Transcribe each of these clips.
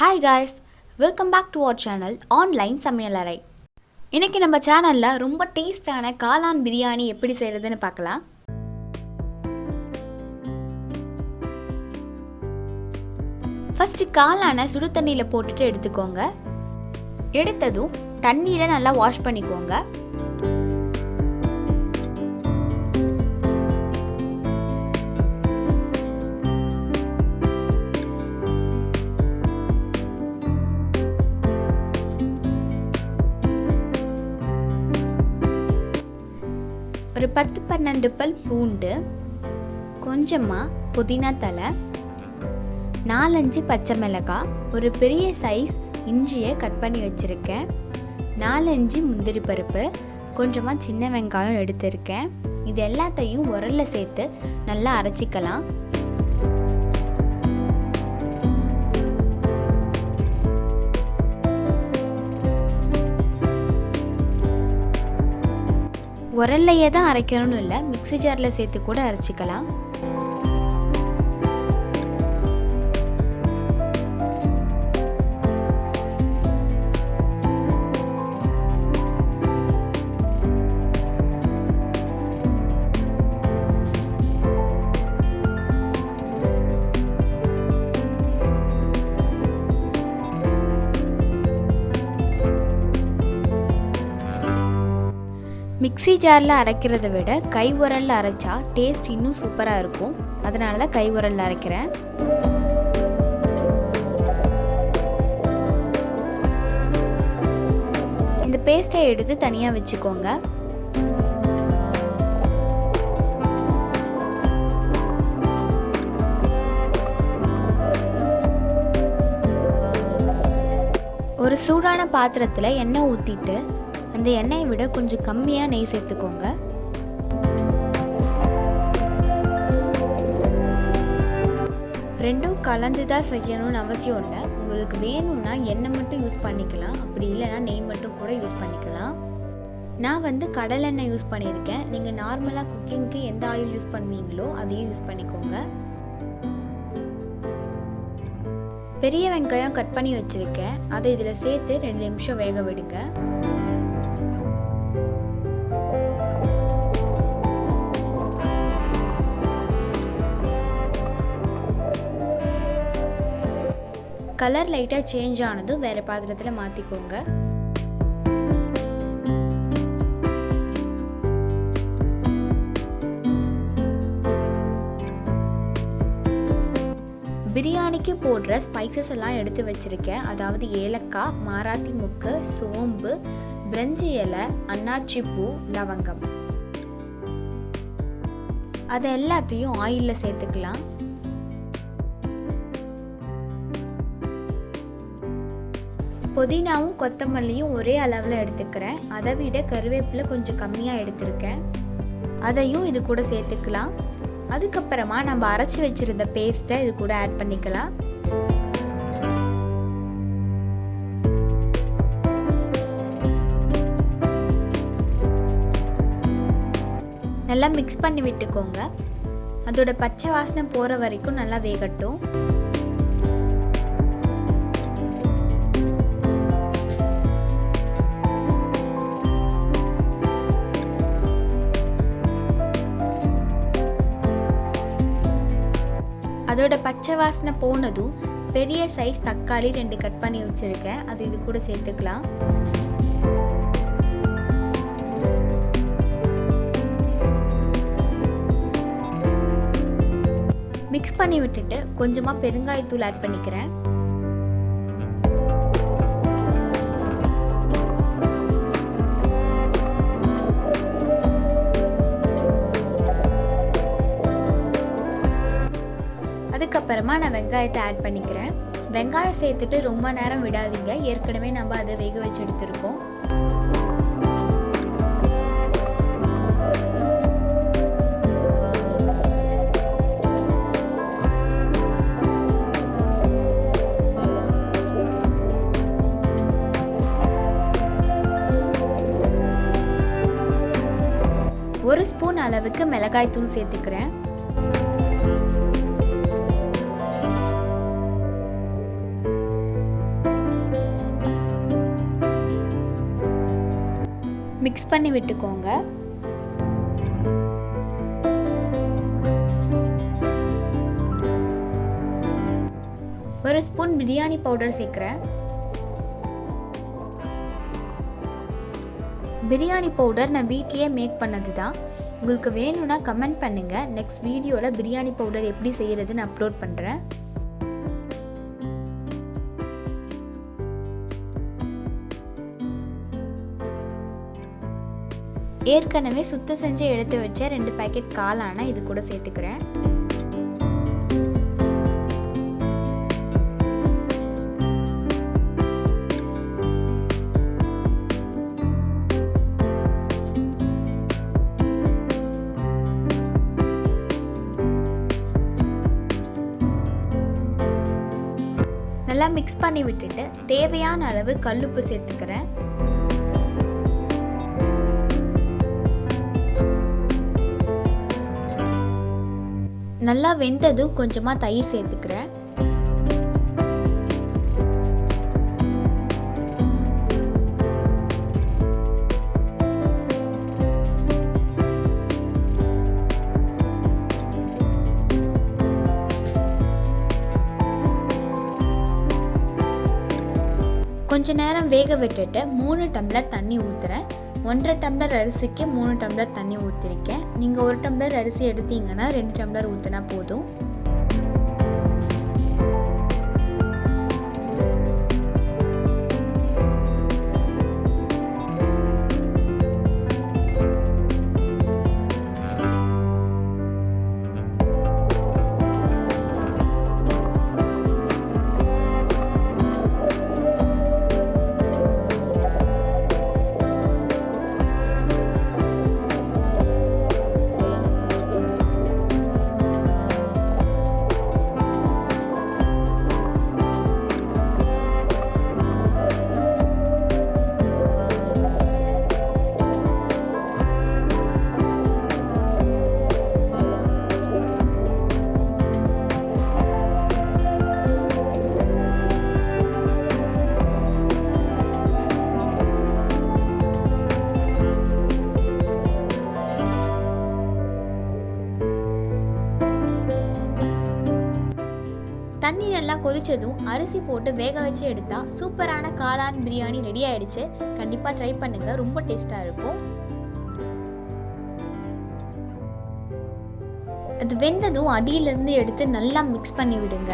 Hi guys, welcome back to our channel Online Samayalarai. இன்னைக்கு நம்ம சேனல்ல ரொம்ப டேஸ்டான காளான் பிரியாணி எப்படி செய்யறதுன்னு பார்க்கலாம். ஃபர்ஸ்ட் காளானை சுடு தண்ணியில போட்டுட்டு எடுத்துக்கோங்க. எடுத்ததும் தண்ணியில நல்லா வாஷ் பண்ணிக்கோங்க. ஒரு 10-12 பல் பூண்டு, கொஞ்சமாக புதினா தலை, 4-5 பச்சை மிளகாய், ஒரு பெரிய சைஸ் இஞ்சியை கட் பண்ணி வச்சுருக்கேன், 4-5 முந்திரி பருப்பு, கொஞ்சமாக சின்ன வெங்காயம் எடுத்திருக்கேன். இது எல்லாத்தையும் உரலில் சேர்த்து நல்லா அரைச்சிக்கலாம். உரல்லையே தான் அரைக்கணும்னு இல்லை, மிக்ஸி ஜாரில் சேர்த்து கூட அரைச்சிக்கலாம். மிக்ஸி ஜாரில் அரைக்கிறத விட கை உரலில் அரைச்சா டேஸ்ட் இன்னும் சூப்பராக இருக்கும். அதனால தான் கை உரலில் அரைக்கிறேன். இந்த பேஸ்ட்டை எடுத்து தனியாக வச்சுக்கோங்க. ஒரு சூடான பாத்திரத்தில் எண்ணெய் ஊற்றிட்டு அந்த எண்ணெயை விட கொஞ்சம் கம்மியாக நெய் சேர்த்துக்கோங்க. ரெண்டும் கலந்து தான் செய்யணும்னு அவசியம் இல்லை. உங்களுக்கு வேணும்னா எண்ணெய் மட்டும் யூஸ் பண்ணிக்கலாம், அப்படி இல்லைனா நெய் மட்டும் கூட யூஸ் பண்ணிக்கலாம். நான் கடலெண்ணெய் யூஸ் பண்ணியிருக்கேன். நீங்கள் நார்மலாக குக்கிங்க்கு எந்த ஆயில் யூஸ் பண்ணுவீங்களோ அதையும் யூஸ் பண்ணிக்கோங்க. பெரிய வெங்காயம் கட் பண்ணி வச்சுருக்கேன், அதை இதில் சேர்த்து 2 நிமிஷம் வேக விடுங்க. கலர் லைட்டாக சேஞ்ச் ஆனதும் வேறு பாத்திரத்தில் மாற்றிக்கோங்க. பிரியாணிக்கு போடுற ஸ்பைசஸ் எல்லாம் எடுத்து வச்சுருக்கேன். அதாவது ஏலக்காய், மாராத்தி முக்கு, சோம்பு, பிரெஞ்சு இலை, அன்னாச்சி பூ, லவங்கம். அதை எல்லாத்தையும் ஆயிலில் சேர்த்துக்கலாம். புதினாவும் கொத்தமல்லியும் ஒரே அளவில் எடுத்துக்கிறேன். அதை விட கருவேப்பிலை கொஞ்சம் கம்மியாக எடுத்திருக்கேன். அதையும் இது கூட சேர்த்துக்கலாம். அதுக்கப்புறமா நம்ம அரைச்சி வச்சுருந்த பேஸ்ட்டை இது கூட ஆட் பண்ணிக்கலாம். நல்லா மிக்ஸ் பண்ணி விட்டுக்கோங்க. அதோட பச்சை வாசனை போகிற வரைக்கும் நல்லா வேகட்டும். அதோட பச்சை வாசனை போனதும் பெரிய சைஸ் தக்காளி 2 கட் பண்ணி வச்சுருக்கேன், அது இது கூட சேர்த்துக்கலாம். மிக்ஸ் பண்ணி விட்டுட்டு கொஞ்சமாக பெருங்காயத்தூள் ஆட் பண்ணிக்கிறேன். அதுக்கப்புறமா நான் வெங்காயத்தை ஆட் பண்ணிக்கிறேன். வெங்காயம் சேர்த்துட்டு ரொம்ப நேரம் விடாதீங்க, ஏற்கனவே நம்ம அதை வேக வச்சு எடுத்துருக்கோம். ஒரு ஸ்பூன் அளவுக்கு மிளகாய் தூள் சேர்த்துக்கிறேன். மிக்ஸ் பண்ணி விட்டுக்கோங்க. ஒரு ஸ்பூன் பிரியாணி பவுடர் சேர்க்குறேன். பிரியாணி பவுடர் நான் வீட்லேயே மேக் பண்ணது தான். உங்களுக்கு வேணும்னா கமெண்ட் பண்ணுங்கள். நெக்ஸ்ட் வீடியோவில் பிரியாணி பவுடர் எப்படி செய்கிறதுன்னு அப்லோட் பண்ணுறேன். ஏற்கனவே சுத்தம் செஞ்சு எடுத்து வச்ச 2 பேக்கெட் காளானை இது கூட சேர்த்துக்கிறேன். நல்லா மிக்ஸ் பண்ணி விட்டுட்டு தேவையான அளவு கல்லுப்பு சேர்த்துக்கிறேன். நல்லா வெந்ததும் கொஞ்சமாக தயிர் சேர்த்துக்கிறேன். கொஞ்ச நேரம் வேக விட்டுட்டு 3 டம்ளர் தண்ணி ஊற்றுறேன். 1.5 டம்ளர் அரிசிக்கு 3 டம்ளர் தண்ணி ஊற்றிருக்கேன். நீங்கள் 1 டம்ளர் அரிசி எடுத்தீங்கன்னா 2 டம்ளர் ஊற்றினா போதும். தண்ணி நல்லா கொதிச்சதும் அரிசி போட்டு வேக வச்சு எடுத்தா சூப்பரான காளான் பிரியாணி ரெடி ஆயிடுச்சு. கண்டிப்பாக ட்ரை பண்ணுங்க, ரொம்ப டேஸ்டாக இருக்கும். அது வெந்ததும் அடியிலிருந்து எடுத்து நல்லா மிக்ஸ் பண்ணி விடுங்க.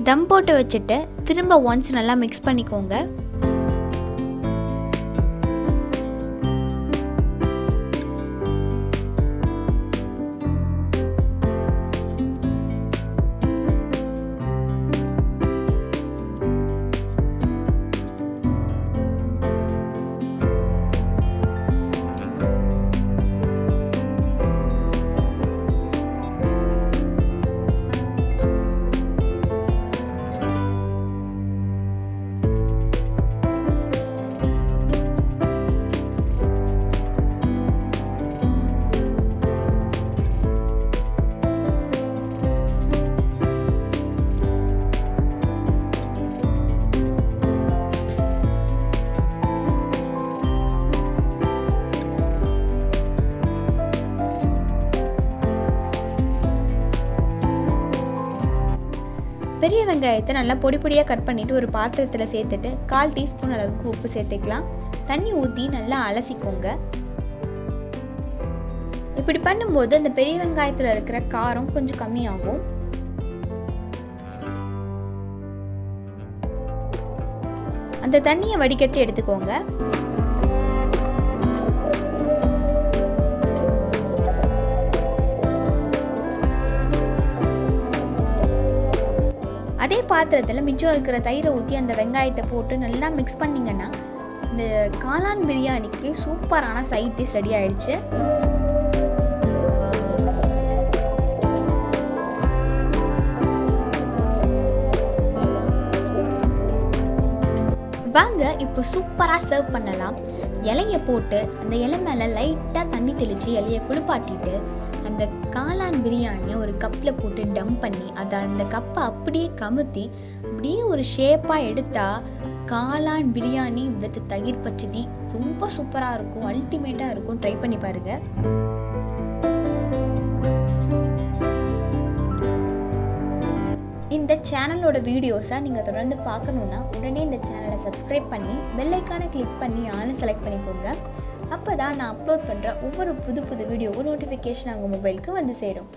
தம் போட்டு வச்சுட்டு திரும்ப ஒன்ஸ் நல்லா மிக்ஸ் பண்ணிக்கோங்க. பெரிய வெங்காயத்தை நல்லா பொடி பொடியாக கட் பண்ணிவிட்டு ஒரு பாத்திரத்தில் சேர்த்துட்டு 1/4 டீஸ்பூன் அளவுக்கு உப்பு சேர்த்துக்கலாம். தண்ணி ஊற்றி நல்லா அலசிக்கோங்க. இப்படி பண்ணும்போது அந்த பெரிய வெங்காயத்தில் இருக்கிற காரம் கொஞ்சம் கம்மியாகும். அந்த தண்ணியை வடிகட்டி எடுத்துக்கோங்க. அதே பாத்திரத்தில் மிச்சம் இருக்கிற தயிரை ஊற்றி அந்த வெங்காயத்தை போட்டு நல்லா மிக்ஸ் பண்ணிங்கன்னா இந்த காளான் பிரியாணிக்கு சூப்பரான சைட் டிஷ் ரெடி ஆயிடுச்சு. வாங்க இப்போ சூப்பராக சர்வ் பண்ணலாம். இலையை போட்டு அந்த இலை மேலே லைட்டாக தண்ணி தெளித்து இலையை குளிப்பாட்டிட்டு அந்த காளான் பிரியாணியை ஒரு கப்பில் போட்டு டம்ப் பண்ணி அதை அந்த கப்பை அப்படியே கமுத்தி அப்படியே ஒரு ஷேப்பாக எடுத்தால் காளான் பிரியாணி வித் தயிர் பச்சடி ரொம்ப சூப்பராக இருக்கும், அல்டிமேட்டாக இருக்கும். ட்ரை பண்ணி பாருங்கள். இந்த சேனலோட வீடியோஸை நீங்கள் தொடர்ந்து பார்க்கணுன்னா உடனே இந்த சேனலை சப்ஸ்கிரைப் பண்ணி பெல் ஐக்கானை கிளிக் பண்ணி ஆன்லைன் செலக்ட் பண்ணிக்கோங்க. அப்போ தான் நான் அப்லோட் பண்ணுற ஒவ்வொரு புது வீடியோவும் நோட்டிஃபிகேஷன் உங்கள் மொபைலுக்கு வந்து சேரும்.